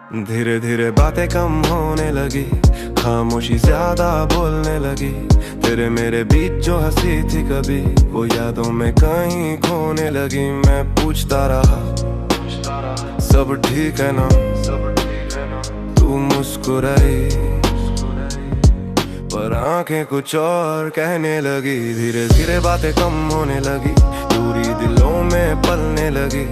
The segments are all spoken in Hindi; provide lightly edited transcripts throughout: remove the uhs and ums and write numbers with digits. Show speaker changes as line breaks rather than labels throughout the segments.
धीरे धीरे बातें कम होने लगी, खामोशी ज्यादा बोलने लगी। तेरे मेरे बीच जो हंसी थी कभी, वो यादों में कहीं खोने लगी। मैं पूछता रहा सब ठीक है ना, तू मुस्कुराई पर आंखें कुछ और कहने लगी। धीरे धीरे बातें कम होने लगी, दूरी दिलों में पलने लगी।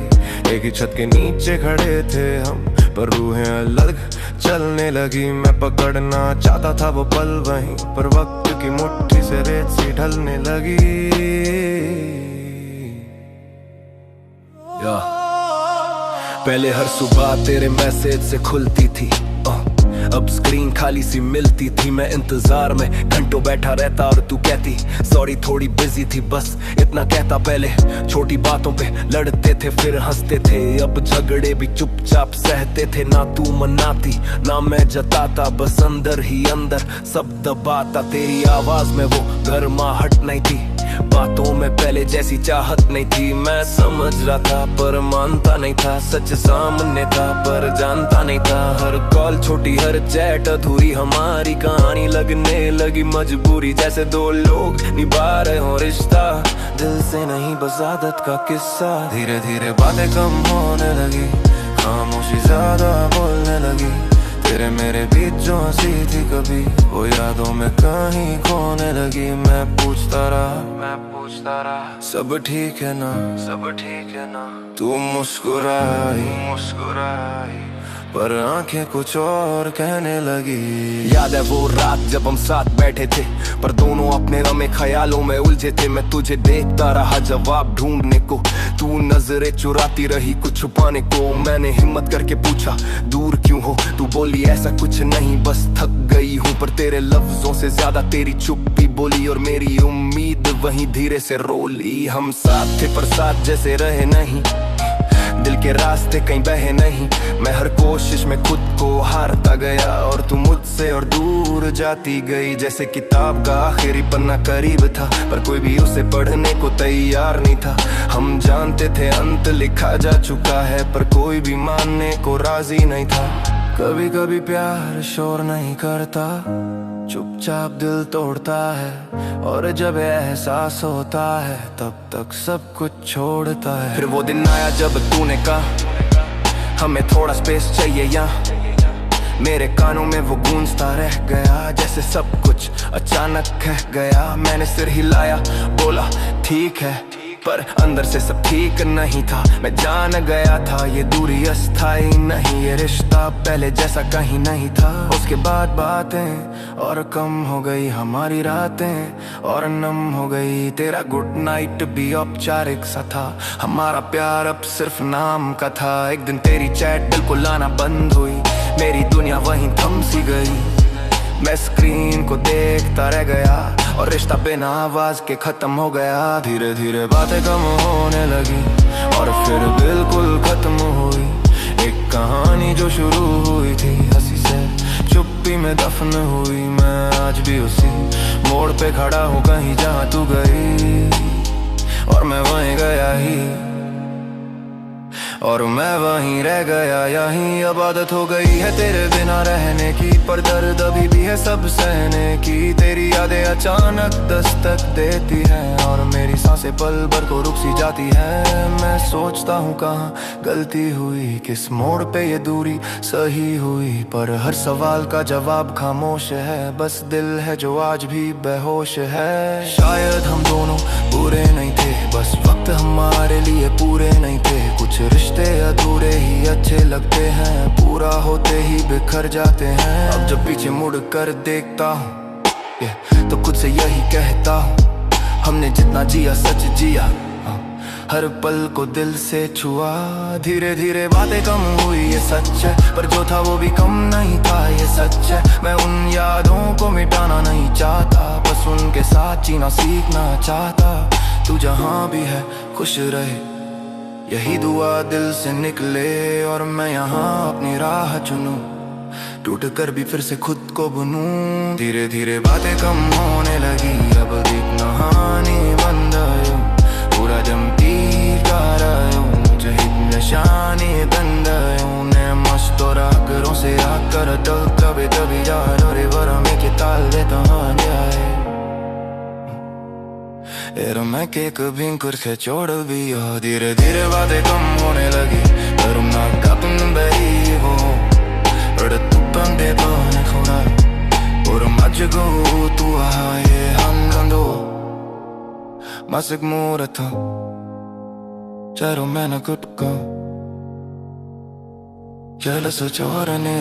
एक ही छत के नीचे खड़े थे हम, पर रूहें अलग चलने लगी। मैं पकड़ना चाहता था वो पल वहीं, पर वक्त की मुट्ठी से रेत सी ढलने लगी।
पहले हर सुबह तेरे मैसेज से खुलती थी, अब स्क्रीन खाली सी मिलती थी। मैं इंतजार में घंटों बैठा रहता और तू कहती सॉरी थोड़ी बिजी थी, बस इतना कहता। पहले छोटी बातों पे लड़ते थे फिर हंसते थे, अब झगड़े भी चुपचाप सहते थे। ना तू मनाती ना मैं जताता, बस अंदर ही अंदर सब दबाता। तेरी आवाज में वो गर्माहट नहीं थी, बातों में पहले जैसी चाहत नहीं थी। मैं समझ रहा था पर मानता नहीं था, सच सामने था पर जानता नहीं था। हर कॉल छोटी हर चैट अधूरी, हमारी कहानी लगने लगी मजबूरी। जैसे दो लोग निभा रहे हो रिश्ता, दिल से नहीं बस आदत का किस्सा।
धीरे धीरे बातें कम होने लगी, खामोशी ज्यादा बोलने लगी। तेरे मेरे बीच जो हंसी थी कभी, वो यादों में कहीं खोने लगी। मैं पूछता रहा सब ठीक है ना, तू मुस्कुराई पर आंखें कुछ और कहने लगी।
याद है वो रात जब हम साथ बैठे थे, पर दोनों अपने रमे ख्यालों में उलझे थे। मैं तुझे देखता रहा जवाब ढूंढने को, तू नजरें चुराती रही कुछ छुपाने को। मैंने हिम्मत करके पूछा दूर क्यों हो, तू बोली ऐसा कुछ नहीं बस थक गई हूँ। पर तेरे लफ्जों से ज्यादा तेरी चुप्पी बोली, और मेरी उम्मीद वहीं धीरे से रोली। हम साथ थे पर साथ जैसे रहे नहीं, दिल के रास्ते कहीं बहे नहीं। मैं हर कोशिश में खुद को हारता गया, और तू मुझसे और दूर जाती गई। जैसे किताब का आखिरी पन्ना करीब था, पर कोई भी उसे पढ़ने को तैयार नहीं था। हम जानते थे अंत लिखा जा चुका है, पर कोई भी मानने को राजी नहीं था। कभी कभी प्यार शोर नहीं करता, चुपचाप दिल तोड़ता है। और जब एहसास होता है तब तक सब कुछ छोड़ता है। फिर वो दिन आया जब तूने कहा हमें थोड़ा स्पेस चाहिए यहाँ। मेरे कानों में वो गूंजता रह गया, जैसे सब कुछ अचानक कह गया। मैंने सिर हिलाया बोला ठीक है, पर अंदर से सब ठीक नहीं था। मैं जान गया था ये दूरी अस्थाई नहीं, ये रिश्ता पहले जैसा कहीं नहीं था। उसके बाद बातें और कम हो गई, हमारी रातें और नम हो गई। तेरा गुड नाइट भी औपचारिक सा था, हमारा प्यार अब सिर्फ नाम का था। एक दिन तेरी चैट बिल्कुल आना बंद हुई, मेरी दुनिया वहीं थम सी गई। मैं स्क्रीन को देखता रह गया, और रिश्ता बिना आवाज के खत्म हो गया।
धीरे धीरे बातें कम होने लगी, और फिर बिल्कुल खत्म हुई। एक कहानी जो शुरू हुई थी हंसी से, चुप्पी में दफन हुई। मैं आज भी उसी मोड़ पे खड़ा हूँ कहीं जहाँ तू गई, और मैं वहीं गया ही, और मैं वहीं रह गया यहीं। अब आदत हो गई है तेरे बिना रहने की, पर दर्द अभी भी है सब सहने की। तेरी यादें अचानक दस्तक देती हैं, और मेरी सांसें पल भर को रुक सी जाती है। मैं सोचता हूँ कहाँ गलती हुई, किस मोड़ पे ये दूरी सही हुई। पर हर सवाल का जवाब खामोश है, बस दिल है जो आज भी बेहोश है। शायद हम दोनों पूरे नहीं थे, बस वक्त हमारे लिए पूरे नहीं थे। कुछ रिश्ते अधूरे ही अच्छे लगते हैं, पूरा होते ही बिखर जाते हैं। अब जब पीछे मुड़ कर देखता हूँ तो खुद से यही कहता हूँ, हमने जितना जिया सच जिया, हर पल को दिल से छुआ। धीरे धीरे बातें कम हुई ये सच है, पर जो था वो भी कम नहीं था ये सच है। मैं उन यादों को मिटाना नहीं चाहता, बस उनके साथ जीना सीखना चाहता। तू जहाँ भी है खुश रहे, यही दुआ दिल से निकले। और मैं यहाँ अपनी राह चुनूं, टूट कर भी फिर से खुद को बुनूं। धीरे धीरे बातें कम होने लगी, अब दिखना हानि बंद आयो। पूरा जमती कर आयो, मुझे हित निशानी बंद आयो। ने मस्त और आकरों मैं केक भिंकुर से छोड़ भी हो धीरे धीरे बातें कम होने लगी Rumna kapın berigo Öyle tupan de bana khora Urum acıgo tu aye hamgando Masik murata Charo mena kutko Jala sa chorane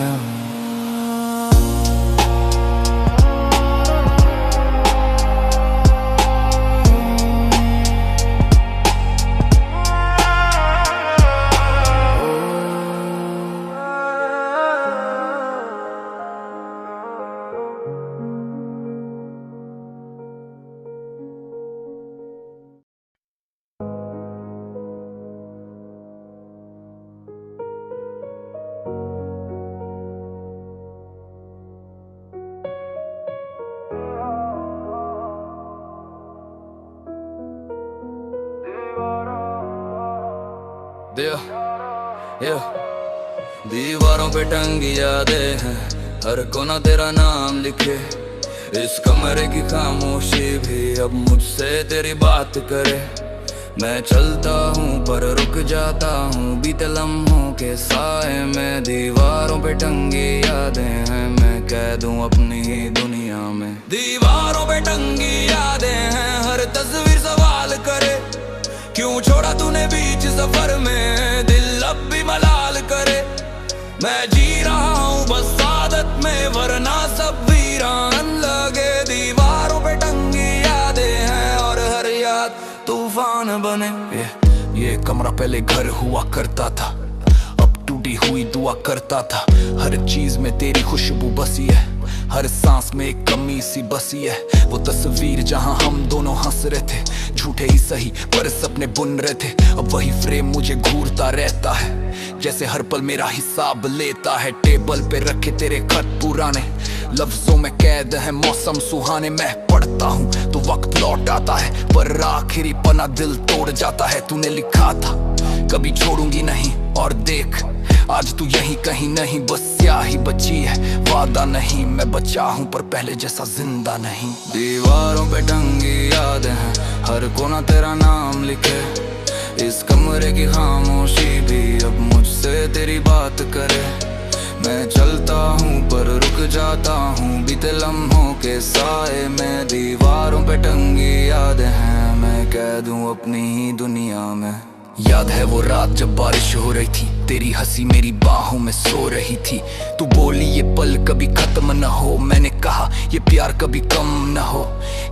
दीवारों पे टंगी यादें हैं हर कोना तेरा नाम लिखे इस कमरे की खामोशी भी अब मुझसे तेरी बात करे मैं चलता हूँ पर रुक जाता हूँ बीते लम्हों के साए में दीवारों पे टंगी यादें हैं मैं कैद हूँ अपनी ही दुनिया में दीवारों पे टंगी यादें हैं हर तस्वीर सवाल करे क्यों छोड़ा तूने बीच सफर में दिल अब भी मलाल करे मैं जी रहा हूँ बस आदत में वरना सब वीरान लगे दीवारों पे टंगी यादें हैं और हर याद तूफान बने ये कमरा पहले घर हुआ करता था अब टूटी हुई दुआ करता था हर चीज में तेरी खुशबू बसी है हर सांस में एक कमी सी बसी है वो तस्वीर जहां हम दोनों हंस रहे थे झूठे ही सही पर सपने बुन रहे थे अब वही फ्रेम मुझे घूरता रहता है जैसे हर पल मेरा हिसाब लेता है टेबल पे रखे तेरे खत पुराने लफ्जों में कैद है मौसम सुहाने मैं पढ़ता हूँ तो वक्त लौट आता है पर आखिरी पन्ना दिल तोड़ जाता है तूने लिखा था कभी छोड़ूंगी नहीं और देख आज तू यहीं कहीं नहीं बस स्याही बची है वादा नहीं मैं बचा हूँ पर पहले जैसा जिंदा नहीं दीवारों पे टंगी यादें हैं हर कोना तेरा नाम लिखे इस कमरे की खामोशी भी अब मुझसे तेरी बात करे मैं चलता हूँ पर रुक जाता हूँ बीते लम्हों के साए में दीवारों पे टंगी यादें हैं मैं कैद हूँ अपनी ही दुनिया में याद है वो रात जब बारिश हो रही थी तेरी हंसी मेरी बाहों में सो रही थी तू बोली ये पल कभी खत्म न हो मैंने कहा ये प्यार कभी कम न हो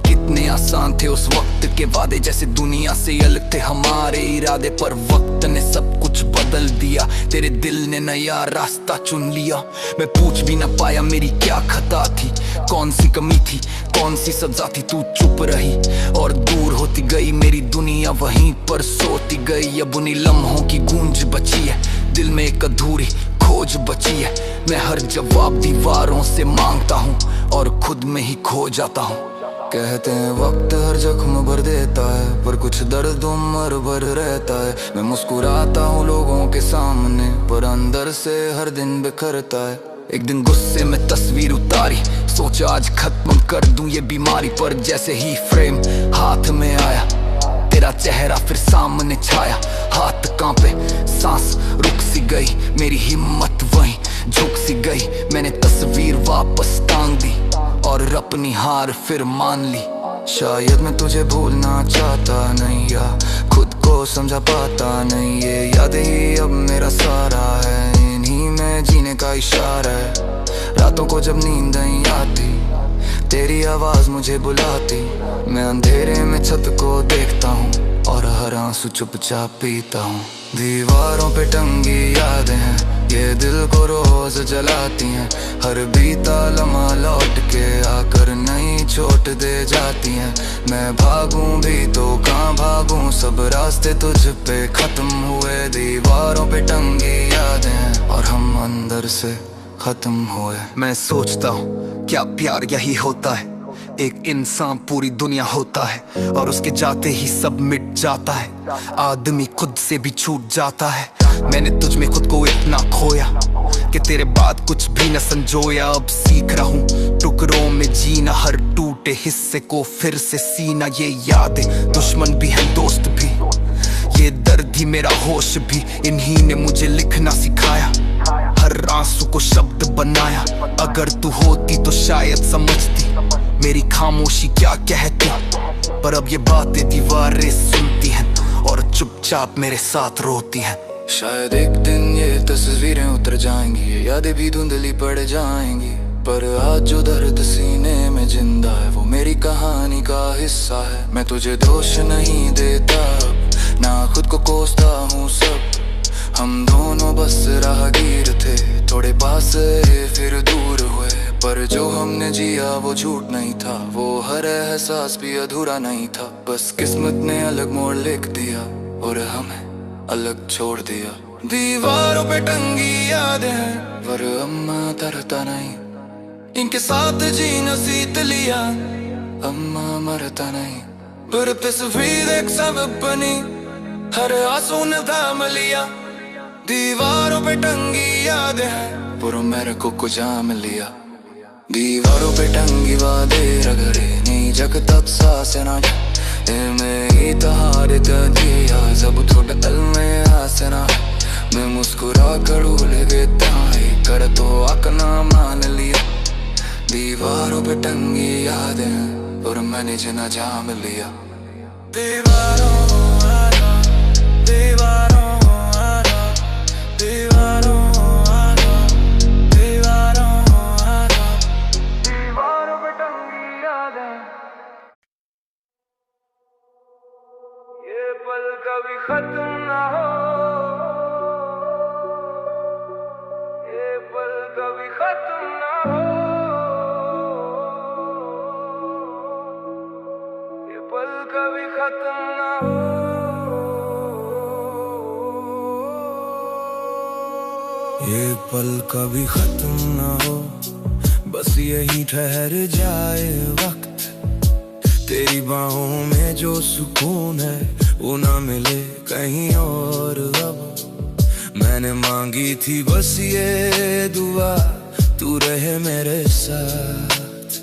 कितने आसान थे उस वक्त के वादे जैसे दुनिया से अलग थे हमारे इरादे पर वक्त ने सब कुछ बदल दिया तेरे दिल ने नया रास्ता चुन लिया मैं पूछ भी न पाया मेरी क्या खता थी कौन सी कमी थी कौन सी सजा थी तू चुप रही और दूर होती गई मेरी दुनिया वहीं पर सोती गई अब उन्हीं लम्हों की गूंज बची है दिल में एक अधूरी खोज बची है मैं हर जवाब दीवारों से मांगता हूँ और खुद में ही खो जाता हूँ कहते हैं वक्त हर जख्म भर देता है पर कुछ दर्द उम्र भर रहता है मैं मुस्कुराता हूँ लोगों के सामने पर अंदर से हर दिन बिखरता है एक दिन गुस्से में तस्वीर उतारी सोचा आज खत्म कर दूं ये बीमारी पर जैसे ही फ्रेम हाथ में आया तेरा चेहरा फिर सामने छाया हाथ कांपे सांस रुक सी गई मेरी हिम्मत वहीं झुक सी गई मैंने तस्वीर वापस टांग दी और अपनी हार फिर मान ली शायद मैं तुझे भूलना चाहता नहीं या खुद को समझा पाता नहीं ये याद ही अब मेरा सारा है इन्हीं में जीने का इशारा है रातों को जब नींद नहीं आती तेरी आवाज मुझे बुलाती मैं अंधेरे में छत को देखता हूँ और हर आंसू चुपचाप पीता हूँ दीवारों पे टंगी यादें हैं ये दिल को रोज जलाती हैं हर बीता लम्हा लौट के आकर नई चोट दे जाती हैं मैं भागूं भी तो कहाँ भागूं सब रास्ते तुझ पे खत्म हुए दीवारों पे टंगी यादें हैं और हम अंदर से खत्म हुए मैं सोचता हूँ क्या प्यार यही होता है एक इंसान पूरी दुनिया होता है और उसके जाते ही सब मिट जाता है आदमी खुद से भी छूट जाता है मैंने तुझ में खुद को इतना खोया कि तेरे बाद कुछ भी न संजोया अब सीख रहा हूँ टुकड़ों में जीना हर टूट
टूटे हिस्से को फिर से सीना, ये यादें दुश्मन भी है दोस्त भी, ये दर्द ही मेरा होश भी। इन्हीं ने मुझे लिखना सिखाया, हर आंसू को शब्द बनाया। अगर तू होती तो शायद समझती मेरी खामोशी क्या कहती, पर अब ये बातें दीवारें सुनती हैं और चुपचाप मेरे साथ रोती हैं।
शायद एक दिन ये तस्वीरें उतर जाएंगी, ये यादें भी धुंधली पड़ जाएंगी, पर आज जो दर्द सीने में जिंदा है वो मेरी कहानी का हिस्सा है। मैं तुझे दोष नहीं देता, ना खुद को कोसता हूँ सब। हम दोनों बस राहगीर थे, थोड़े पास फिर दूर हुए, पर जो हमने जिया वो झूठ नहीं था, वो हर एहसास भी अधूरा नहीं था। बस किस्मत ने अलग मोड़ लिख दिया और हमें अलग छोड़ दिया। दीवारों पे टंगी यादें हैं, पर अम्मा तरता नहीं, इनके साथ जीना सीख लिया, अम्मा मरता नहीं। पर तस्वीर एक सबक बनी, हर आंसू ने थाम लिया। दीवारों पे टंगी यादें हैं, पर मेरे को कुछ जाम लिया। दीवारों पे टंगी वादे रगड़े नहीं जग तक सांस ना मैं तहारे दिया जब थोड़ा दिल में आसना। मैं मुस्कुरा कर ले देता कर तो आकना मान लिया। दीवारों पे टंगी यादें और मैंने जना जाम लिया। दीवारों दीवारों दीवारों पल कभी खत्म ना हो, ये पल कभी खत्म ना हो, ये पल कभी खत्म ना हो। ये पल कभी खत्म ना हो, बस यही ठहर जाए वक्त। तेरी बाहों में जो सुकून है वो ना मिले कहीं और। अब मैंने मांगी थी बस ये दुआ, तू रहे मेरे साथ।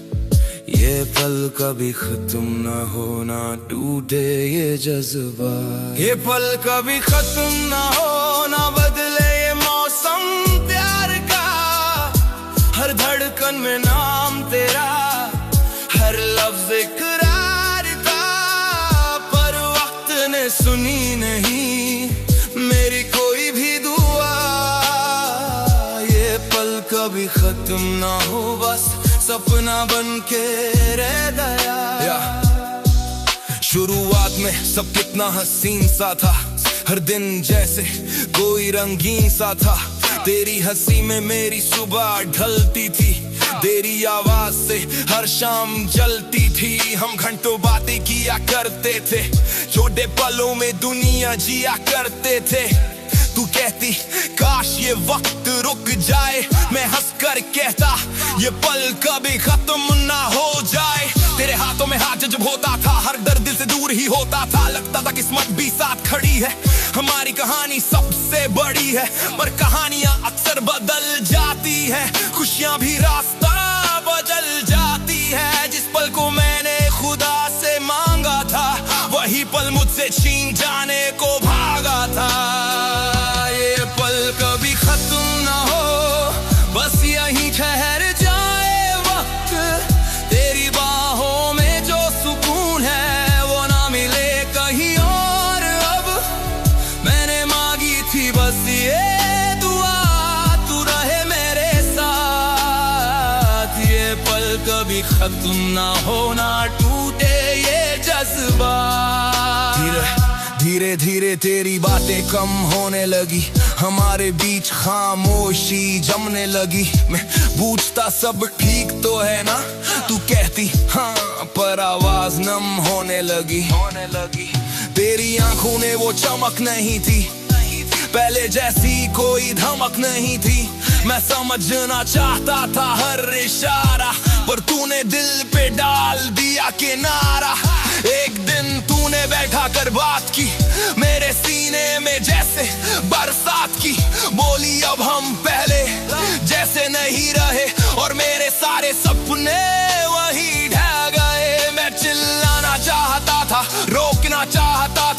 ये पल कभी खत्म ना हो, ना टूटे ये जज्बा। ये पल कभी खत्म ना हो, ना बदले ये मौसम प्यार का। हर धड़कन में नाम तेरा, हर लफ्ज इकरार का। पर वक्त ने सुनी नहीं मेरी कोई भी दुआ। ये पल कभी खत्म ना हो, बस सपना बन के रह गया। शुरुआत में सब कितना हसीन सा था, हर दिन जैसे कोई रंगीन सा था। तेरी हंसी में मेरी सुबह ढलती थी, तेरी आवाज से हर शाम जलती थी। हम घंटों बातें किया करते थे, छोटे पलों में दुनिया जिया करते थे। तू कहती काश ये वक्त रुक जाए, मैं हंसकर कहता ये पल कभी खत्म ना हो जाए। तेरे हाथों में हाथ जब होता था, हर दर्द दिल से दूर ही होता था। लगता था किस्मत भी साथ खड़ी है, हमारी कहानी सबसे बड़ी है। पर कहानियां अक्सर बदल जाती है, खुशियां भी रास्ता बदल जाती है। जिस पल को मैंने खुदा से मांगा था, वही पल मुझसे छीन जाने को भागा था। ये पल कभी खत्म ना हो, बस यहीं ठहर जाए वक्त। तेरी बाहों में जो सुकून है वो ना मिले कहीं और। अब मैंने मांगी थी बस ये दुआ, तू रहे मेरे साथ। ये पल कभी खत्म ना हो, ना टूटे ये जज्बा। धीरे धीरे तेरी बातें कम होने लगी, हमारे बीच खामोशी जमने लगी। मैं पूछता सब ठीक तो है ना, तू कहती हाँ, पर आवाज नम होने लगी। तेरी आंखों में वो चमक नहीं थी, पहले जैसी कोई धमक नहीं थी। मैं समझना चाहता था हर इशारा, पर तूने दिल पे डाल दिया किनारा। एक दिन तूने बैठा कर बात की मेरे सीने में जैसे बरसात की। बोली अब हम पहले जैसे नहीं रहे, और मेरे सारे सपने वही ढह गए।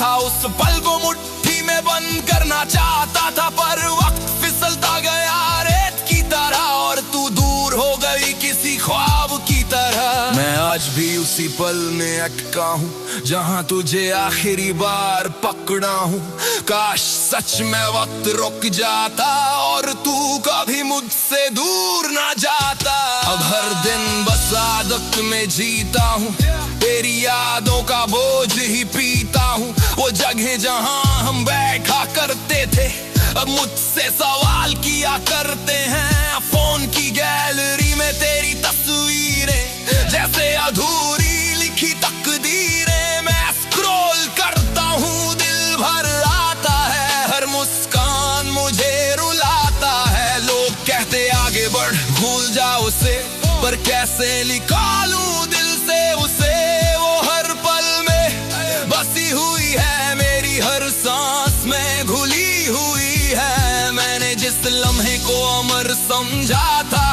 था। उस पल को मुट्ठी में बंद करना चाहता था, पर वक्त फिसलता गया रेत की तरह और तू दूर हो गई किसी ख्वाब की तरह। मैं आज भी उसी पल में अटका हूँ जहाँ तुझे आखिरी बार पकड़ा हूँ। काश सच में वक्त रुक जाता और तू कभी मुझसे दूर ना जाता। अब हर दिन बस आदत में जीता हूँ, तेरी यादों का बोझ ही पीता हूँ। वो जगह जहाँ हम बैठा करते थे अब मुझसे सवाल किया करते हैं। फोन की गैलरी में तेरी तस्वीरें जैसे अधूरी लिखी तकदीरें। मैं स्क्रॉल करता हूँ, दिल भर आता है, हर मुस्कान मुझे रुलाता है। लोग कहते आगे बढ़ भूल जा उसे, पर कैसे निकालूं दिल से उसे। वो हर पल में बसी हुई है, मेरी हर सांस में घुली हुई है। मैंने जिस लम्हे को अमर समझा था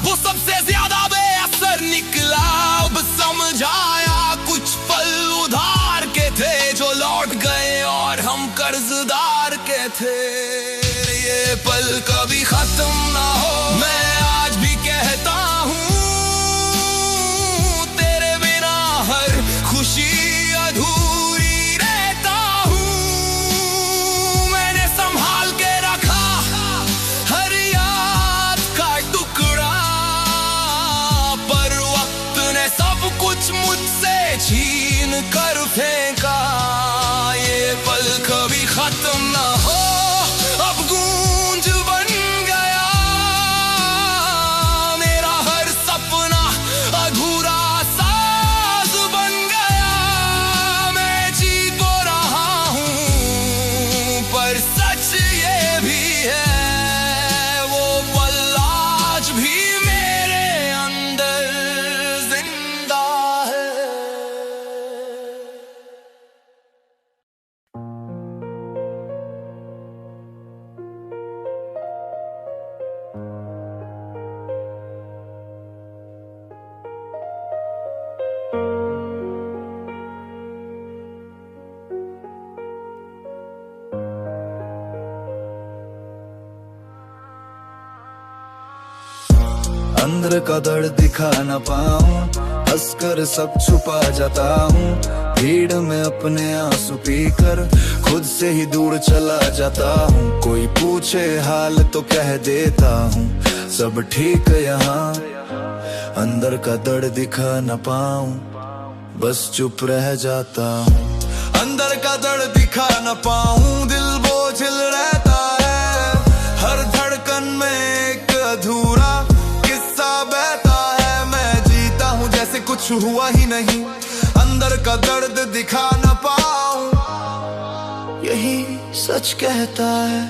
वो सबसे ज्यादा बेअसर निकला। अब समझाया कुछ पल उधार के थे जो लौट गए और हम कर्जदार के थे। ये पल कभी खत्म ना हो, मैं आज भी कहता हूँ तेरे बिना हर खुशी अधूरी रहता हूँ। मैंने संभाल के रखा हर याद का टुकड़ा, पर वक्त ने सब कुछ मुझसे छीन कर फेंका। ये पल कभी खत्म ना हो, अब गूंज बन गया मेरा हर सपना, अधूरा साज बन गया। मैं जी तो रहा हूँ पर सच ये भी है, वो पल आज भी मेरे अंदर जिंदा है।
अंदर का दर्द दिखा न पाऊं, हंसकर सब छुपा जाता हूँ। भीड़ में अपने आंसू पीकर खुद से ही दूर चला जाता हूँ। कोई पूछे हाल तो कह देता हूँ सब ठीक यहाँ। अंदर का दर्द दिखा न पाऊं, बस चुप रह जाता हूँ। अंदर का दर्द दिखा न पाऊं, दिल बोझिल रहता है। हर धड़कन में एक अधूरा किस्सा बहता है। मैं जीता हूँ जैसे कुछ हुआ ही नहीं, अंदर का दर्द दिखा न पाऊं, यही सच कहता है।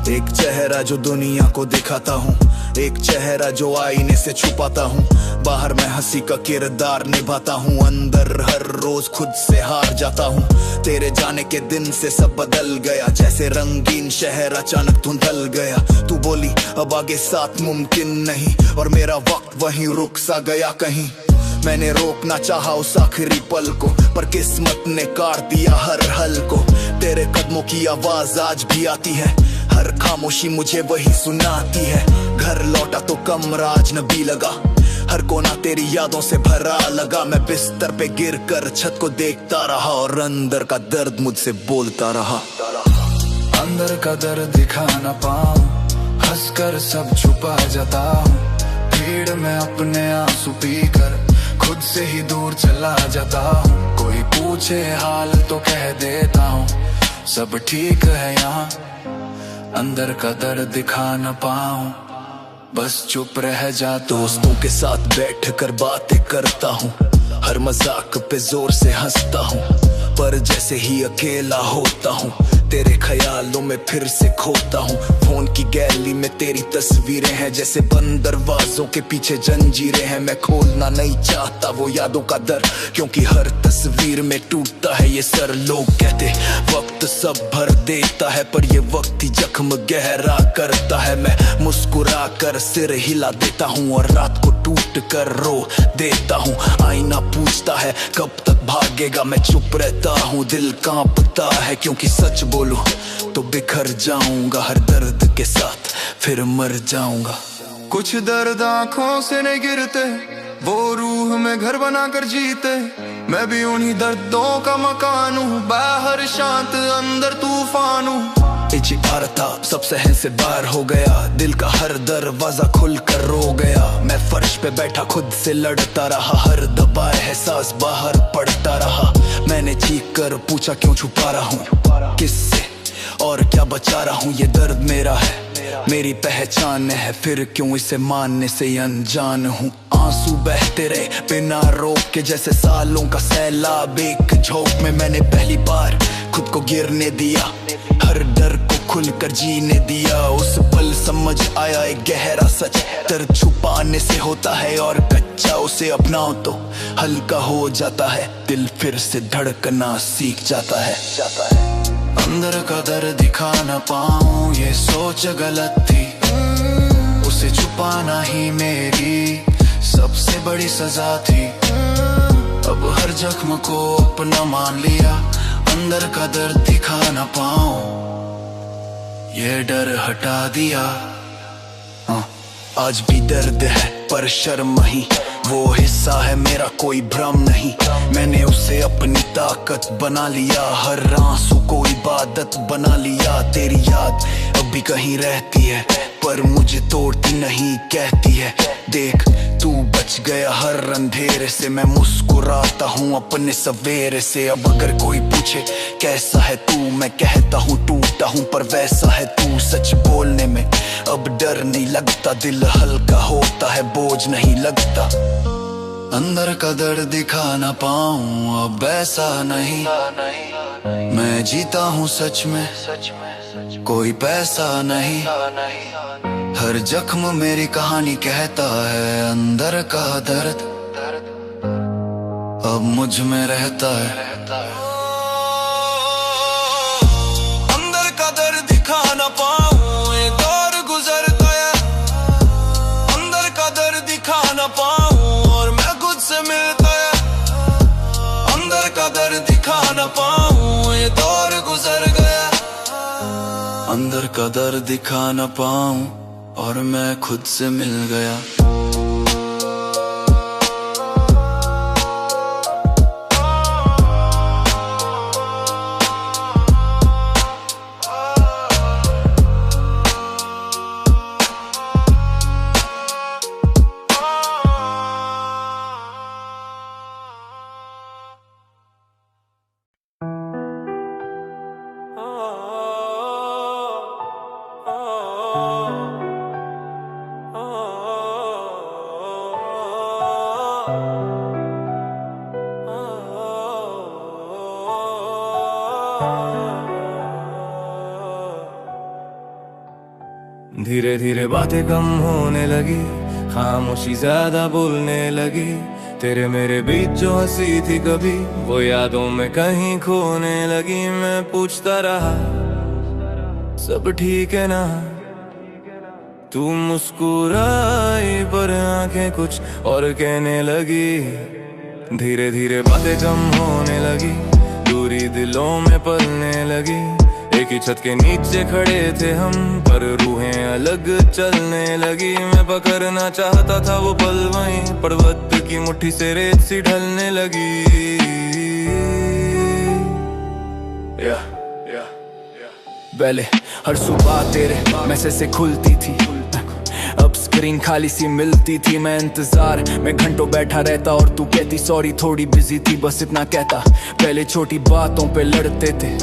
एक चेहरा जो दुनिया को दिखाता हूँ, एक चेहरा जो आईने से छुपाता हूँ। बाहर मैं हंसी का किरदार निभाता हूँ, अंदर हर रोज खुद से हार जाता हूँ। तेरे जाने के दिन से सब बदल गया, जैसे रंगीन शहर अचानक धुंधल गया। तू बोली अब आगे साथ मुमकिन नहीं, और मेरा वक्त वहीं रुक सा गया कहीं। मैंने रोकना चाहा उस आखिरी पल को, पर किस्मत ने काट दिया हर हल को। तेरे कदमों की आवाज आज भी आती है, हर खामोशी मुझे वही सुनाती है। घर लौटा तो कमरा अजनबी लगा, हर कोना तेरी यादों से भरा लगा। मैं बिस्तर पे गिर कर छत को देखता रहा, और अंदर का दर्द मुझसे बोलता रहा। अंदर का दर्द दिखा न पाऊं, हंसकर सब छुपा जाता हूँ। भीड़ में अपने आंसू पीकर खुद से ही दूर चला जाता हूँ। कोई पूछे हाल तो कह देता हूँ सब ठीक है यहाँ। अंदर का दर्द दिखा न पाऊं, बस चुप रह जा। दोस्तों के साथ बैठ कर बातें करता हूँ, हर मजाक पे जोर से हंसता हूँ, पर जैसे ही अकेला होता हूँ तेरे ख्यालों में फिर से खोता हूँ। फोन की गैलरी में तेरी तस्वीरें हैं, जैसे बंद दरवाजों के पीछे जंजीरें हैं। मैं खोलना नहीं चाहता वो यादों का दर, क्योंकि हर तस्वीर में टूटता है ये सर। लोग कहते वक्त सब भर देता है, पर ये वक्त ही जख्म गहरा करता है। मैं मुस्कुरा कर सिर हिला देता हूँ और रात को
टूट कर रो देता हूँ। आईना पूछता है कब तक भागेगा, मैं चुप रहता हूँ। दिल कांपता है क्योंकि सच बोलूं तो बिखर जाऊंगा हर दर्द के साथ, फिर मर जाऊंगा।
कुछ दर्द आंखों से नहीं गिरते, वो रूह में घर बना कर जीते। मैं भी उन्हीं दर्दों का मकान हूँ, बाहर शांत अंदर तूफान हूँ।
इचिकार था सब सहन से बाहर हो गया, दिल का हर दरवाजा खुल कर रो गया। मैं फर्श पे बैठा खुद से लड़ता रहा, हर दबाए एहसास बाहर पड़ता रहा। मैंने चीख कर पूछा क्यों छुपा रहा हूँ, किससे और क्या बचा रहा हूँ। ये दर्द मेरा है, मेरी पहचान है, फिर क्यों इसे मानने से अनजान हूँ। आंसू बहते रहे बिना रोक के जैसे सालों का सैलाब। एक झोंक में मैंने पहली बार खुद को गिरने दिया, हर डर को खुलकर जीने दिया। उस पल समझ आया एक गहरा सच, दर्द छुपाने से होता है और कच्चा उसे अपनाओ तो हल्का हो जाता है। दिल फिर से धड़कना सीख जाता है।
अंदर का दर्द दिखा न पाऊं ये सोच गलत थी, उसे छुपाना ही मेरी सबसे बड़ी सजा थी। अब हर जख्म को अपना मान लिया, अंदर का दर्द दिखा न पाऊं ये डर हटा दिया।
आज भी दर्द है पर शर्म ही वो हिस्सा है मेरा, कोई भ्रम नहीं। मैंने उसे अपनी ताकत बना लिया, हर आंसू को इबादत बना लिया। तेरी याद अब भी कहीं रहती है पर मुझे तोड़ती नहीं, कहती है देख तू बच गया हर अंधेरे से। मैं मुस्कुराता हूँ अपने सवेरे से। अब अगर कोई पूछे कैसा है तू, मैं कहता हूँ टूटा हूँ पर वैसा है तू। सच बोलने में अब डर नहीं लगता, दिल हल्का होता है, बोझ नहीं लगता।
अंदर का दर्द दिखा न पाऊं अब ऐसा नहीं, मैं जीता हूँ सच में, कोई पैसा नहीं। हर जख्म मेरी कहानी कहता है, अंदर का दर्द अब मुझ में रहता है।
अंदर का दर्द दिखा न पाऊं ये दौर गुजरता है, अंदर का दर्द दिखा न पाऊं और मैं खुद से मिलता है। अंदर का दर्द दिखा न पाऊं ये दौर गुजर गया,
अंदर का दर्द दिखा न पाऊं और मैं खुद से मिल गया। धीरे धीरे बातें कम होने लगी, खामोशी ज्यादा बोलने लगी। तेरे मेरे बीच जो हंसी थी कभी, वो यादों में कहीं खोने लगी। मैं पूछता रहा सब ठीक है ना, तू मुस्कुराई पर आंखें कुछ और कहने लगी। धीरे धीरे बातें कम होने लगी, दूरी दिलों में पलने लगी। एक ही छत के नीचे खड़े थे हम पर रूहें अलग चलने लगी। मैं पकड़ना चाहता था वो पल वहीं, पर वक्त की मुट्ठी से रेत सी ढलने लगी।
पहले हर सुबह तेरे मैसेज से खुलती थी, अब स्क्रीन खाली सी मिलती थी। मैं इंतजार में घंटों बैठा रहता और तू कहती सॉरी थोड़ी बिजी थी, बस इतना कहता। पहले छोटी बातों पे लड़ते थे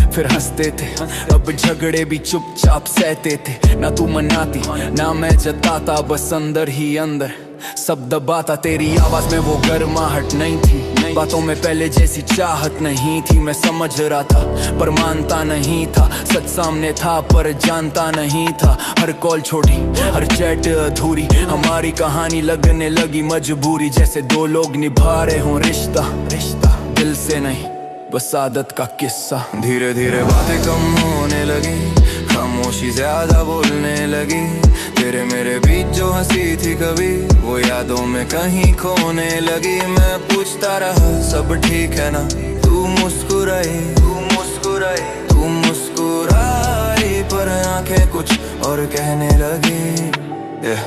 फिर हंसते थे, अब झगड़े भी चुपचाप सहते थे। ना तू मनाती ना मैं जताता, बस अंदर ही अंदर सब दबाता। तेरी आवाज में वो गर्माहट नहीं थी, बातों में पहले जैसी चाहत नहीं थी। मैं समझ रहा था पर मानता नहीं था, सच सामने था पर जानता नहीं था। हर कॉल छोड़ी हर चैट अधूरी, हमारी कहानी लगने लगी मजबूरी। जैसे दो लोग निभा रहे हों रिश्ता, दिल से नहीं बस आदत का किस्सा।
धीरे धीरे बातें कम होने लगी, खामोशी ज्यादा बोलने लगी। तेरे मेरे बीच जो हंसी थी कभी, वो यादों में कहीं खोने लगी। मैं पूछता रहा सब ठीक है ना, तू मुस्कुराई, तू मुस्कुराई, पर आंखें कुछ और कहने लगी।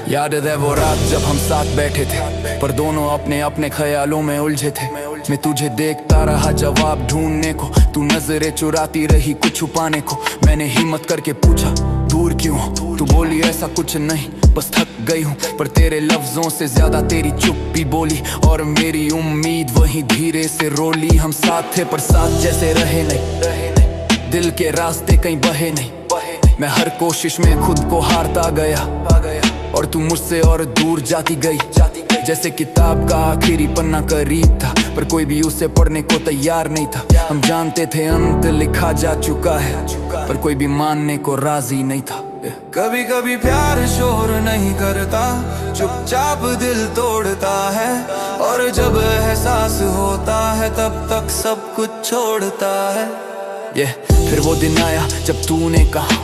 याद है वो रात जब हम साथ बैठे थे, पर दोनों अपने अपने ख्यालों में उलझे थे। मैं तुझे देखता रहा जवाब ढूंढने को, तू नजरें चुराती रही कुछ छुपाने को। मैंने हिम्मत करके पूछा दूर क्यों, तू बोली ऐसा कुछ नहीं, बस थक गई हूँ। पर तेरे लफ्जों से ज्यादा तेरी चुप्पी बोली, और मेरी उम्मीद वहीं धीरे से रोली। हम साथ थे पर साथ जैसे रहे नहीं, दिल के रास्ते कहीं बहे नहीं। मैं हर कोशिश में खुद को हारता गया, और तू मुझसे और दूर जाती गई। जैसे किताब का आखिरी पन्ना करीब था, पर कोई भी उसे पढ़ने को तैयार नहीं था। हम जानते थे अंत लिखा जा चुका है, पर कोई भी मानने को राजी नहीं था।
कभी कभी प्यार शोर नहीं करता, चुपचाप दिल तोड़ता है। और जब एहसास होता है तब तक सब कुछ छोड़ता है।
फिर वो दिन आया जब तूने कहा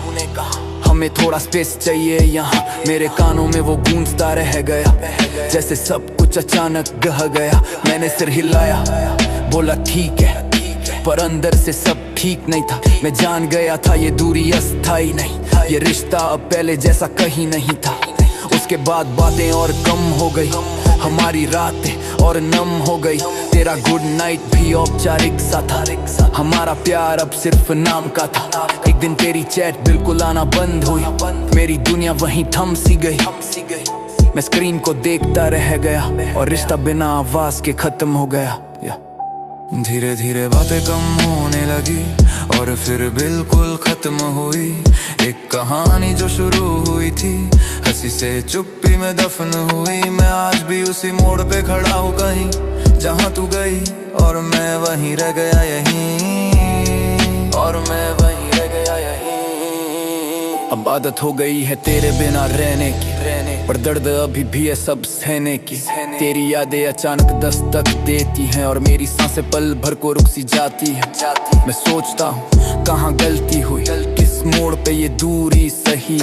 हमें थोड़ा स्पेस चाहिए यहाँ। मेरे कानों में वो गूंजता रह गया, जैसे सब कुछ अचानक गह गया। मैंने सिर हिलाया, बोला ठीक है, पर अंदर से सब ठीक नहीं था। मैं जान गया था ये दूरी अस्थाई नहीं, ये रिश्ता अब पहले जैसा कहीं नहीं था। उसके बाद बातें और कम हो गई, हमारी रातें और नम हो गई। तेरा गुड नाइट भी औपचारिक सा था, हमारा प्यार अब सिर्फ नाम का था। एक दिन तेरी चैट बिल्कुल आना बंद हुई, मेरी दुनिया वहीं थम सी गई। मैं स्क्रीन को देखता रह गया, और रिश्ता बिना आवाज के खत्म हो गया।
धीरे धीरे बातें कम होने लगी, और फिर बिल्कुल खत्म हुई। एक कहानी जो शुरू हुई थी, हंसी से चुप्पी में दफन हुई। मैं आज भी उसी मोड़ पे खड़ा हूँ कहीं, जहाँ तू गई और मैं वहीं रह गया यहीं, और मैं वहीं रह गया यहीं।
अब आदत हो गई है तेरे बिना रहने की, पर दर्द अभी भी है सब सहने की। तेरी यादें अचानक दस्तक देती हैं, और मेरी सांसें पल भर को रुक सी जाती है। मैं सोचता हूँ कहाँ गलती हुई, किस मोड़ पे ये दूरी सही।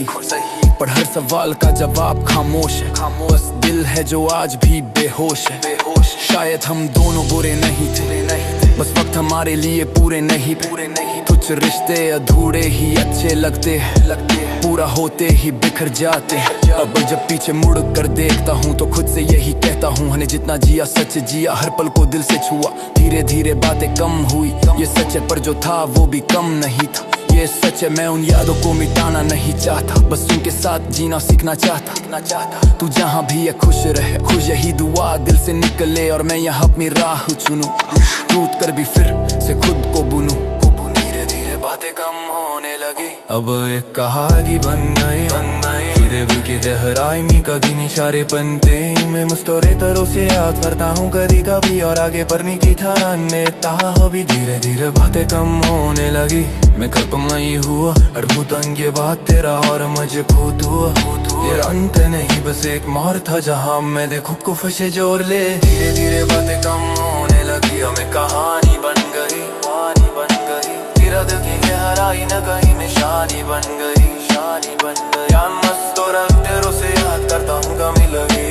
पर हर सवाल का जवाब खामोश है, बस दिल है जो आज भी बेहोश है। शायद हम दोनों बुरे नहीं थे, बस वक्त हमारे लिए पूरे नहीं। कुछ रिश्ते अधूरे ही अच्छे लगते हैं, पूरा होते ही बिखर जाते हैं। अब जब पीछे मुड़ कर देखता हूँ तो खुद से यही कहता हूँ, हमने जितना जिया सच जिया, हर पल को दिल से छुआ। धीरे धीरे बातें कम हुई, ये सच है पर जो था वो भी कम नहीं था। ये सच है मैं उन यादों को मिटाना नहीं चाहता, बस उनके साथ जीना सीखना चाहता। तू जहाँ भी है खुश रहे, खुश यही दुआ दिल से निकले, और मैं यहाँ अपनी राह चुनूं, टूट कर भी फिर से खुद को बुनूं।
धीरे धीरे बातें कम होने लगी, अब एक कहानी बन गई। की गहराई में कभी निशारे बनते, मैं मुस्तोरे तरह से याद करता हूँ कभी कभी, और आगे बढ़ने की ठाने ताहा अभी। धीरे धीरे बातें कम होने लगी, मैं कल्पना ही हुआ अद्भुत ये बात तेरा और मजबूत हुआ। ये अंत नहीं बस एक मोड़ था जहाँ मैंने खुद को फंसे जोड़ ले। धीरे धीरे बातें कम होने लगी, हमें कहानी बन गई। तेरा दिल की गहराई न कहीं निशानी बन गई। यार मस्त और तेरों से याद करता हूँ कमी लगी,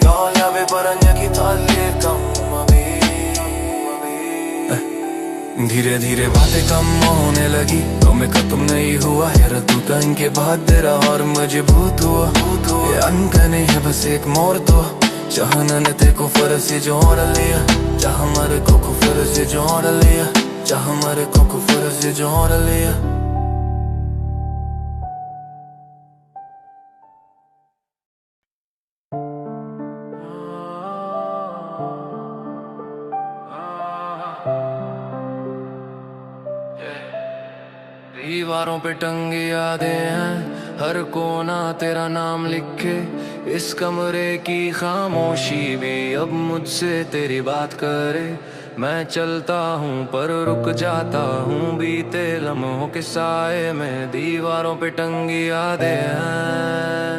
कहाँ पे परन्या की ताले कम अभी। धीरे धीरे बातें कम होने लगी, तो मैं खत्म नहीं हुआ। यार तू तंग के बाद तेरा और मजबूत हुआ। ये अंत नहीं है बस एक मोड़ तो, जहाँ ने ते को फर्ज से जोड़ लिया, जहाँ हमारे को फर्ज से जोड़ लिया, जहाँ हमारे को फर्ज से जोड़ लिया। दीवारों पे टंगी यादें हैं, हर कोना तेरा नाम लिखे। इस कमरे की खामोशी भी अब मुझसे तेरी बात करे। मैं चलता हूँ पर रुक जाता हूँ बीते लम्हों के साए में। दीवारों पे टंगी यादें हैं,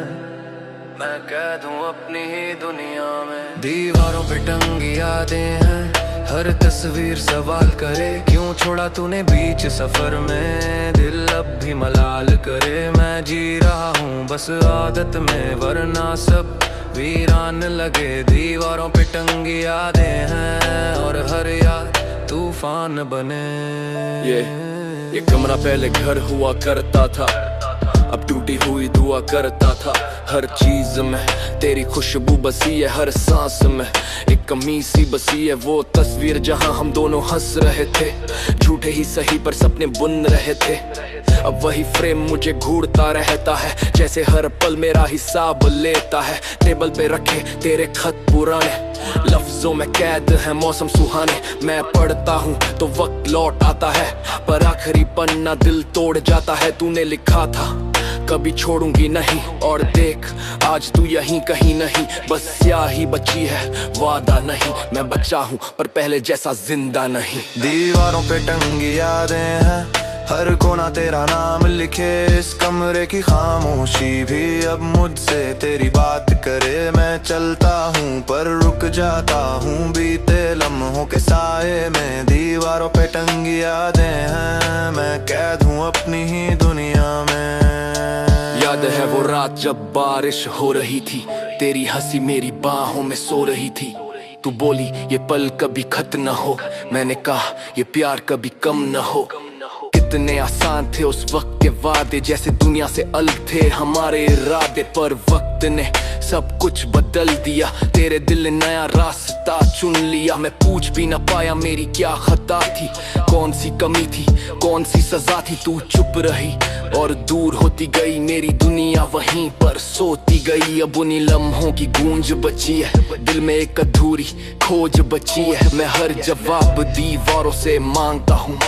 मैं कैद हूँ अपनी ही दुनिया में। दीवारों पे टंगी यादें हैं, हर तस्वीर सवाल करे, क्यों छोड़ा तूने बीच सफर में। दिल अब भी मलाल करे, मैं जी रहा हूँ बस आदत में, वरना सब वीरान लगे। दीवारों पे टंगी यादें हैं और हर याद तूफान बने।
ये कमरा पहले घर हुआ करता था, अब टूटी हुई दुआ करता था। हर चीज में तेरी खुशबू बसी है, हर सांस में एक कमी सी बसी है। वो तस्वीर जहां हम दोनों हंस रहे थे, झूठे ही सही पर सपने बुन रहे थे। अब वही फ्रेम मुझे घूरता रहता है, जैसे हर पल मेरा हिसाब लेता है। टेबल पे रखे तेरे खत पुराने, लफ्जों में कैद है मौसम सुहाने। मैं पढ़ता हूँ तो वक्त लौट आता है, पर आखिरी पन्ना दिल तोड़ जाता है। तूने लिखा था कभी छोड़ूंगी नहीं, और देख आज तू यहीं कहीं नहीं, बस स्याही बची है वादा नहीं। मैं बचा हूँ पर पहले जैसा जिंदा नहीं।
दीवारों पे टंगी यादें हैं, हर कोना तेरा नाम लिखे। इस कमरे की खामोशी भी अब मुझसे तेरी बात करे। मैं चलता हूँ पर रुक जाता हूँ बीते लम्हों के साए में। दीवारों पे टंगी यादें हैं, मैं कैद हूँ अपनी ही दुनिया में।
याद है वो रात जब बारिश हो रही थी, तेरी हंसी मेरी बाहों में सो रही थी। तू बोली ये पल कभी खत्म न हो, मैंने कहा ये प्यार कभी कम न हो। कितने आसान थे उस वक्त के वादे, जैसे दुनिया से अलग थे हमारे इरादे। पर वक्त ने सब कुछ बदल दिया, तेरे दिल ने नया रास्ता चुन लिया। मैं पूछ भी न पाया मेरी क्या खता थी, कौन सी कमी थी, कौन सी सजा थी। तू चुप रही और दूर होती गई, मेरी दुनिया वहीं पर सोती गई। अब उन्हीं लम्हों की गूंज बची है, दिल में एक अधूरी खोज बची है। मैं हर जवाब दीवारों से मांगता हूँ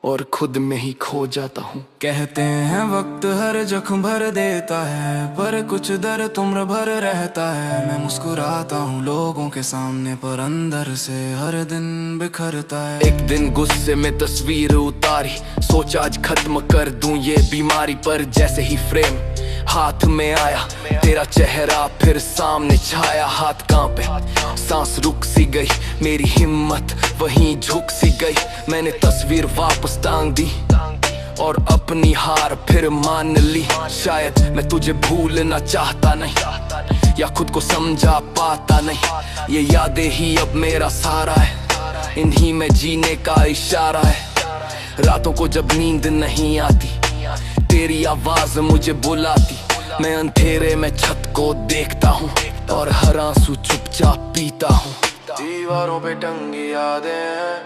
और खुद में ही खो जाता हूँ।
कहते हैं वक्त हर जख्म भर देता है, पर कुछ दर्द उम्र भर रहता है। मैं मुस्कुराता हूँ लोगों के सामने, पर अंदर से हर दिन बिखरता है।
एक दिन गुस्से में तस्वीर उतारी, सोचा आज खत्म कर दूं ये बीमारी। पर जैसे ही फ्रेम हाथ में आया, तेरा चेहरा फिर सामने छाया। हाथ कांपे, सांस रुक सी गई, मेरी हिम्मत वहीं झुक सी गई। मैंने तस्वीर वापस टांग दी और अपनी हार फिर मान ली। शायद मैं तुझे भूलना चाहता नहीं, या खुद को समझा पाता नहीं। ये यादें ही अब मेरा सहारा है, इन्हीं में जीने का इशारा है। रातों को जब नींद नहीं आती, तेरी आवाज मुझे बुलाती। मैं अंधेरे में छत को देखता हूँ और हर आंसू चुपचाप पीता हूँ।
दीवारों पे टंगी यादें हैं,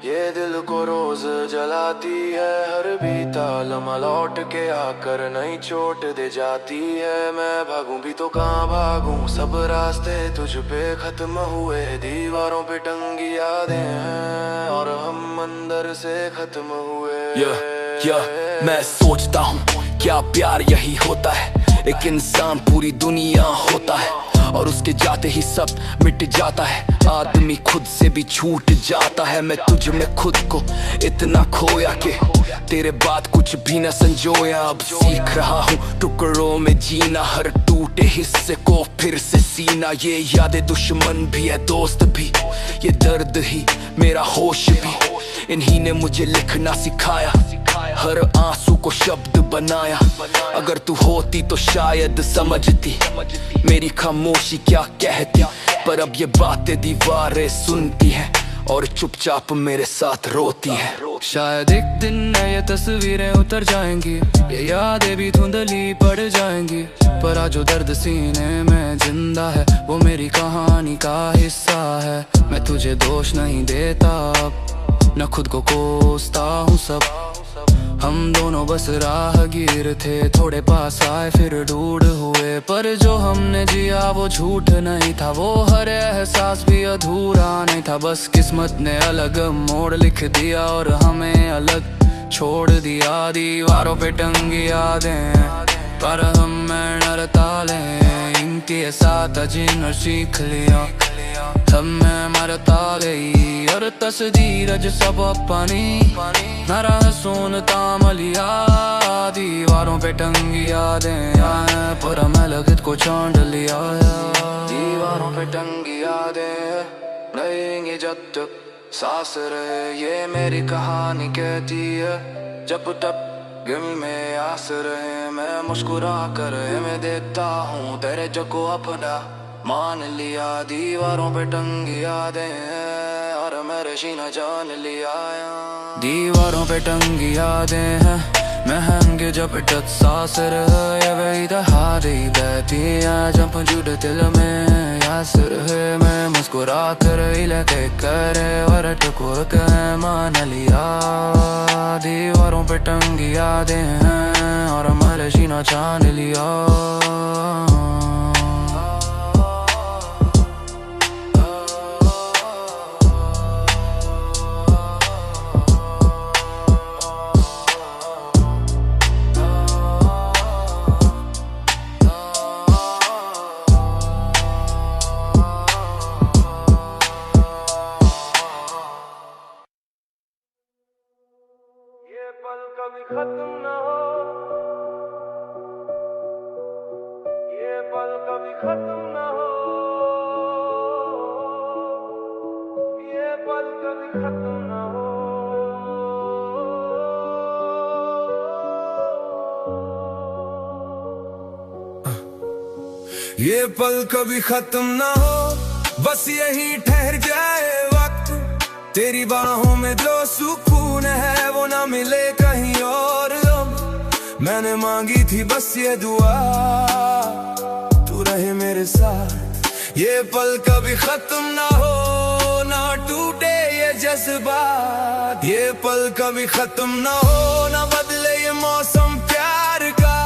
ये दिल को रोज जलाती है। हर बीता लम्हा लौट के आकर नई चोट दे जाती है। मैं भागूं भी तो कहाँ भागूं, सब रास्ते तुझ पे खत्म हुए। दीवारों पे टंगी यादें हैं और हम अंदर से खत्म हुए।
मैं सोचता हूँ क्या प्यार यही होता है, एक इंसान पूरी दुनिया होता है और उसके जाते ही सब मिट जाता है। आदमी खुद से भी छूट जाता है। मैं तुझ में खुद को इतना खोया कि तेरे बाद कुछ भी न संजोया। अब सीख रहा हूँ टुकड़ों में जीना, हर टूटे हिस्से को फिर से सीना। ये यादें दुश्मन भी है दोस्त भी, ये दर्द ही मेरा होश भी। इन्हीं ने मुझे लिखना सिखाया, हर आंसू को शब्द बनाया। अगर तू होती तो शायद समझती मेरी खामोशी क्या कहती। पर अब ये बातें दीवारें सुनती हैं और चुपचाप मेरे साथ रोती है।
शायद एक दिन ये तस्वीरें उतर जाएंगी, ये यादें भी धुंधली पड़ जाएंगी। पर आज जो दर्द सीने में जिंदा है, वो मेरी कहानी का हिस्सा है। मैं तुझे दोष नहीं देता अब, न खुद को कोसता हूँ सब। हम दोनों बस राहगीर थे, थोड़े पास आए फिर दूर हुए। पर जो हमने जिया वो झूठ नहीं था, वो हर एहसास भी अधूरा नहीं था। बस किस्मत ने अलग मोड़ लिख दिया और हमें अलग छोड़ दिया। दीवारों पे टंगी यादें पर हम न ताले, इनके साथ जिन सीख लिया हमें मरता गई। और तस्दीर जो सब अपनी नरा सुनता मलिया। दीवारों पे टंगी यादें पर हमें लगत को छांड लिया। दीवारों पे टंगी यादें रहेंगे जब तक सांस रहे, ये मेरी कहानी कहती है। जब तक दिल में आस रहे, मैं मुस्कुरा कर मैं देखता हूँ तेरे को अपना मान लिया। दीवारों पे टंगी यादें हैं और मेरे सीना जान लिया। दीवारों पे टंगी यादें हैं, महंगे जब तक सांस रहे, वही दहाड़ी बहती है जब जुड़ दिल में यास रहे। मैं मुस्कुरा कर लगे करे और टकोर के मान लिया। दीवारों पे टंगी यादें हैं और मेरे सीना जान लिया। ये पल कभी खत्म ना हो, ये पल कभी खत्म ना हो, ये पल कभी खत्म ना हो। ये पल कभी खत्म ना हो, बस यही ठहर जाए वक्त। तेरी बाहों में जो सुकून है वो ना मिले कहीं और। अब मैंने मांगी थी बस ये दुआ, तू रहे मेरे साथ। ये पल कभी खत्म ना हो, ना टूटे ये जज्बात। ये पल कभी खत्म ना हो, ना बदले ये मौसम प्यार का।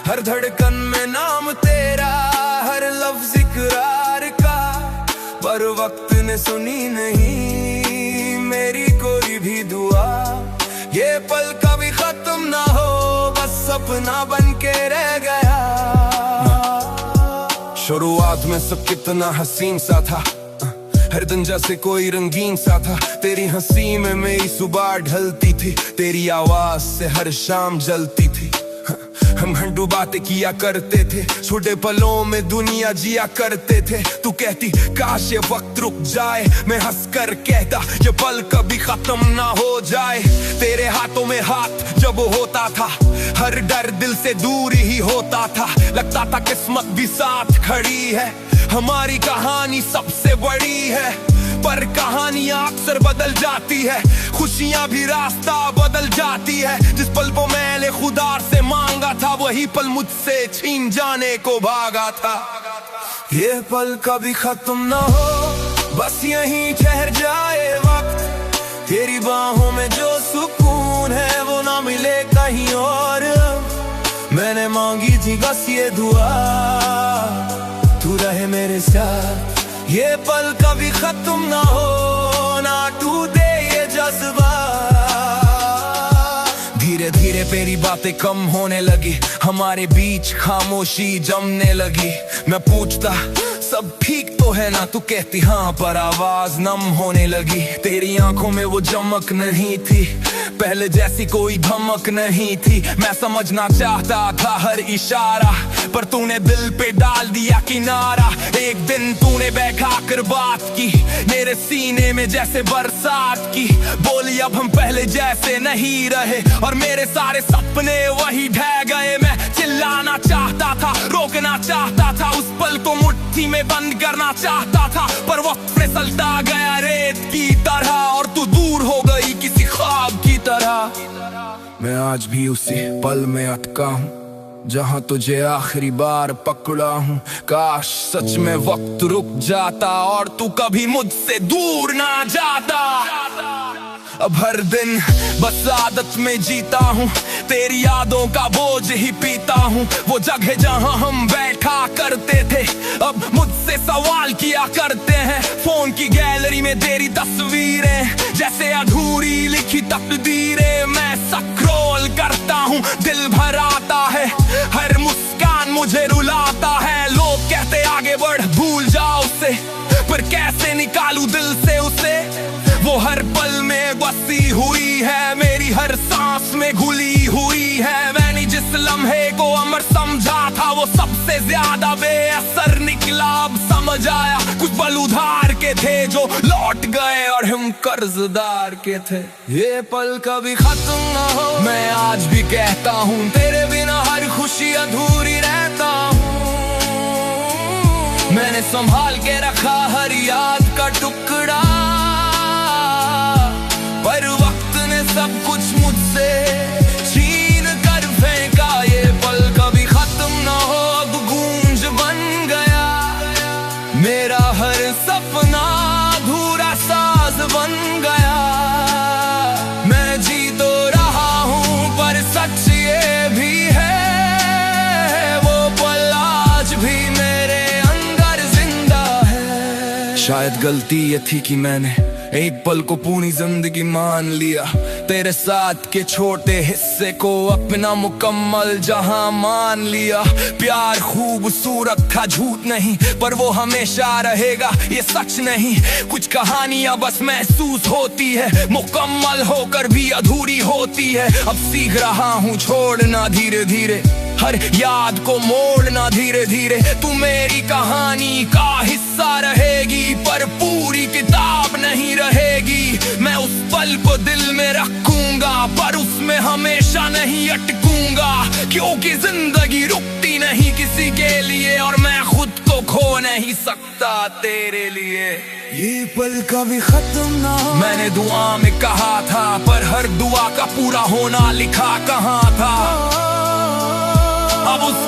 हर धड़कन में नाम तेरा, हर लफ्ज़ इकरार का। पर वक्त ने सुनी नहीं मेरी कोई भी दुआ। ये पल कभी खत्म ना हो, बस सपना बन के रह गया। शुरुआत में सब कितना हसीन सा था, हर दिन जैसे कोई रंगीन सा था। तेरी हंसी में मेरी सुबह ढलती थी, तेरी आवाज से हर शाम जलती थी। हम घंटों बातें किया करते थे, छोटे पलों में दुनिया जिया करते थे। तू कहती काश ये वक्त रुक जाए, मैं हंस कर कहता ये पल कभी खत्म ना हो जाए। तेरे हाथों में हाथ जब होता था, हर डर दिल से दूर ही होता था। लगता था किस्मत भी साथ खड़ी है, हमारी कहानी सबसे बड़ी है। पर कहानियां अक्सर बदल जाती है, खुशियां भी रास्ता बदल जाती है। जिस पल को मैंने खुदा से मांगा था, वही पल मुझसे छीन जाने को भागा था। ये पल कभी खत्म ना हो, बस यहीं ठहर जाए वक्त। तेरी बाहों में जो सुकून है वो ना मिले कहीं और। मैंने मांगी थी बस ये दुआ, तू रहे मेरे साथ। ये पल कभी खत्म ना हो, ना टूटे ये जज्बा। धीरे धीरे मेरी बातें कम होने लगी, हमारे बीच खामोशी जमने लगी। मैं पूछता सब ठीक तो है ना, तू कहती हाँ पर आवाज नम होने लगी। तेरी आंखों में वो चमक नहीं थी, पहले जैसी कोई धमक नहीं थी। मैं समझना चाहता था हर इशारा, पर तूने दिल पे डाल दिया किनारा। एक दिन तूने बैठा कर बात की मेरे सीने में जैसे बरसात की। बोली अब हम पहले जैसे नहीं रहे, और मेरे सारे सपने वही ढह गए। मैं चिल्लाना चाहता था, रोकना चाहता था, उस पल को मुट्ठी में बंद करना चाहता था। पर वक्त फिसलता गया रेत की तरह, और तू दूर हो गई किसी ख्वाब की तरह। मैं आज भी उसी पल में अटका हूँ जहाँ तुझे आखिरी बार पकड़ा हूँ। काश सच में वक्त रुक जाता और तू कभी मुझसे दूर ना जाता। अब हर दिन बस आदत में जीता हूँ, तेरी यादों का बोझ ही पीता हूँ। वो जगह जहाँ हम बैठा करते थे अब मुझसे सवाल किया करते हैं। फोन की गैलरी में तेरी तस्वीरें जैसे अधूरी लिखी तकदीरें। मैं स्क्रॉल करता हूँ, दिल भर आता है, हर मुस्कान मुझे रुलाता है। लोग कहते आगे बढ़ भूल जाओ उसे, पर कैसे निकालूं दिल से उसे। वो हर पल में बसी हुई है, मेरी हर सांस में घुली हुई है। मैंने जिस लम्हे को अमर समझा था वो सबसे ज्यादा बेअसर निकला। अब समझ आया कुछ पल उधार
के थे जो लौट गए और हम कर्जदार के थे। ये पल कभी खत्म ना हो, मैं आज भी कहता हूँ तेरे बिना हर खुशी अधूरी रहता हूँ। मैंने संभाल के रखा हर याद का टुकड़ा, पर वक्त ने सब कुछ मुझसे छीन कर फेंका। ये पल कभी खत्म ना हो, अब गूंज बन गया मेरा हर सपना, अधूरा साज बन गया। मैं जी तो रहा हूँ पर सच ये भी है, वो पल आज भी मेरे अंदर जिंदा है। शायद गलती ये थी कि मैंने एक पल को पूरी जिंदगी मान लिया, तेरे साथ के छोटे हिस्से को अपना मुकम्मल जहां मान लिया। प्यार खूबसूरत था, झूठ नहीं, पर वो हमेशा रहेगा, ये सच नहीं। कुछ कहानियां बस महसूस होती है, मुकम्मल होकर भी अधूरी होती है। अब सीख रहा हूँ छोड़ना धीरे धीरे, हर याद को मोड़ना धीरे धीरे। तू मेरी कहानी का हिस्सा रहेगी, पर पूरी किताब नहीं रहेगी। मैं उस पल को दिल में रखूंगा, पर उसमें हमेशा नहीं अटकूंगा। क्योंकि जिंदगी रुकती नहीं किसी के लिए, और मैं खुद को खो नहीं सकता तेरे लिए। ये पल कभी खत्म ना हो, मैंने दुआ में कहा था, पर हर दुआ का पूरा होना लिखा कहाँ था। अब उस